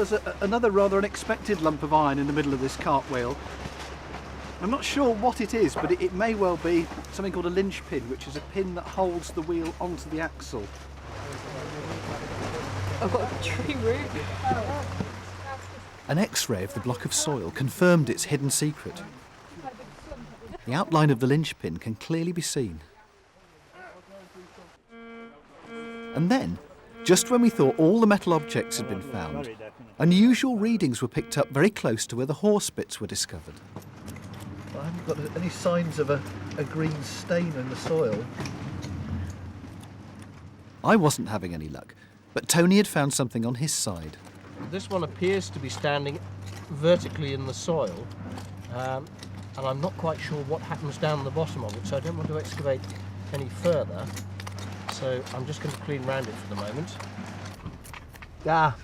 there's another rather unexpected lump of iron in the middle of this cartwheel. I'm not sure what it is, but it may well be something called a linchpin, which is a pin that holds the wheel onto the axle. I've got a tree root. An X-ray of the block of soil confirmed its hidden secret. The outline of the linchpin can clearly be seen. And then, just when we thought all the metal objects had been found, unusual readings were picked up very close to where the horse bits were discovered. I haven't got any signs of a green stain in the soil. I wasn't having any luck, but Tony had found something on his side. This one appears to be standing vertically in the soil, and I'm not quite sure what happens down the bottom of it, so I don't want to excavate any further. So I'm just going to clean round it for the moment. Ah,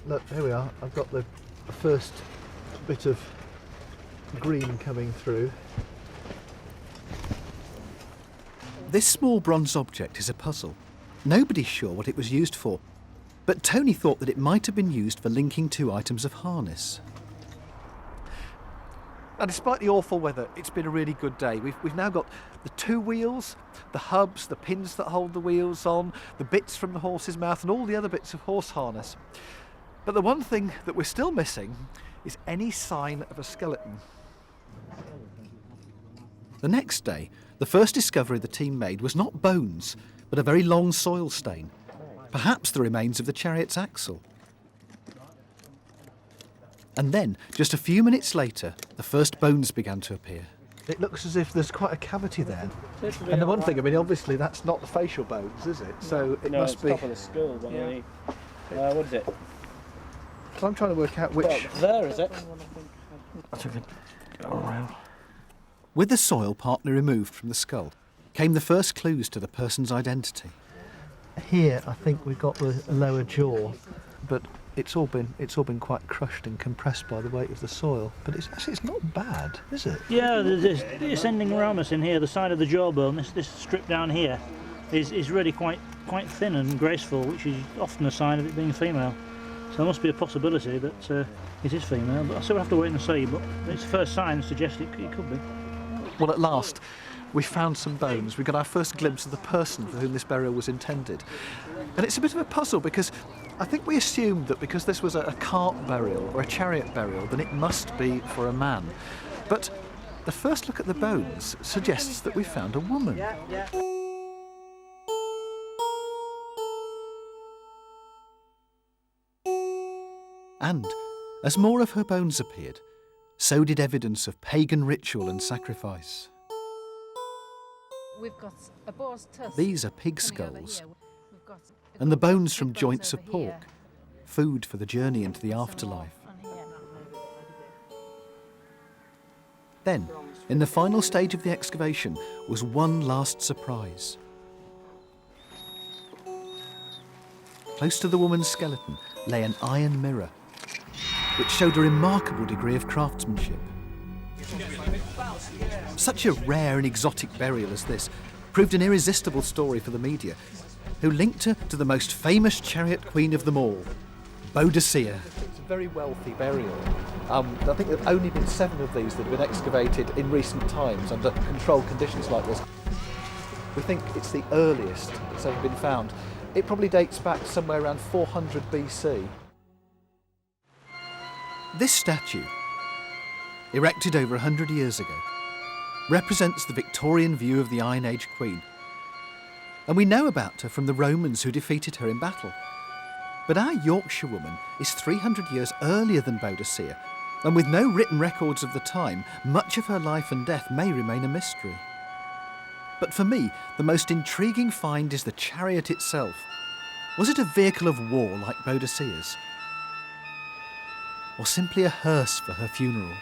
look, here we are. I've got the first bit of green coming through. This small bronze object is a puzzle. Nobody's sure what it was used for, but Tony thought that it might have been used for linking two items of harness. Now, despite the awful weather, it's been a really good day. We've now got the two wheels, the hubs, the pins that hold the wheels on, the bits from the horse's mouth and all the other bits of horse harness. But the one thing that we're still missing is any sign of a skeleton. The next day, the first discovery the team made was not bones, but a very long soil stain, perhaps the remains of the chariot's axle. And then, just a few minutes later, the first bones began to appear. It looks as if there's quite a cavity there. And the one thing, I mean, obviously that's not the facial bones, is it? So it must it's be... top of the skull. What is it? So I'm trying to work out which... Well, there, is it? I took it all around. With the soil partly removed from the skull, came the first clues to the person's identity. Here, I think we've got the lower jaw, but it's all been quite crushed and compressed by the weight of the soil. But it's not bad, is it? Yeah, the ascending ramus in here, the side of the jawbone, this strip down here, is really quite thin and graceful, which is often a sign of it being female. So there must be a possibility that it is female, but I still have to wait and see. But its first signs suggest it could be. Well, at last, we found some bones. We got our first glimpse of the person for whom this burial was intended. And it's a bit of a puzzle because I think we assumed that because this was a cart burial or a chariot burial, then it must be for a man. But the first look at the bones suggests that we found a woman. And, as more of her bones appeared, so did evidence of pagan ritual and sacrifice. We've got a boar's tusk. These are pig skulls, and the bones from joints of pork, food for the journey into the afterlife. Then, in the final stage of the excavation, was one last surprise. Close to the woman's skeleton lay an iron mirror, which showed a remarkable degree of craftsmanship. Such a rare and exotic burial as this proved an irresistible story for the media, who linked her to the most famous chariot queen of them all, Boudicca. It's a very wealthy burial. I think there have only been 7 of these that have been excavated in recent times under controlled conditions like this. We think it's the earliest that's ever been found. It probably dates back somewhere around 400 BC. This statue, erected over 100 years ago, represents the Victorian view of the Iron Age Queen. And we know about her from the Romans who defeated her in battle. But our Yorkshire woman is 300 years earlier than Boudicca, and with no written records of the time, much of her life and death may remain a mystery. But for me, the most intriguing find is the chariot itself. Was it a vehicle of war like Boudicca's? Or simply a hearse for her funeral?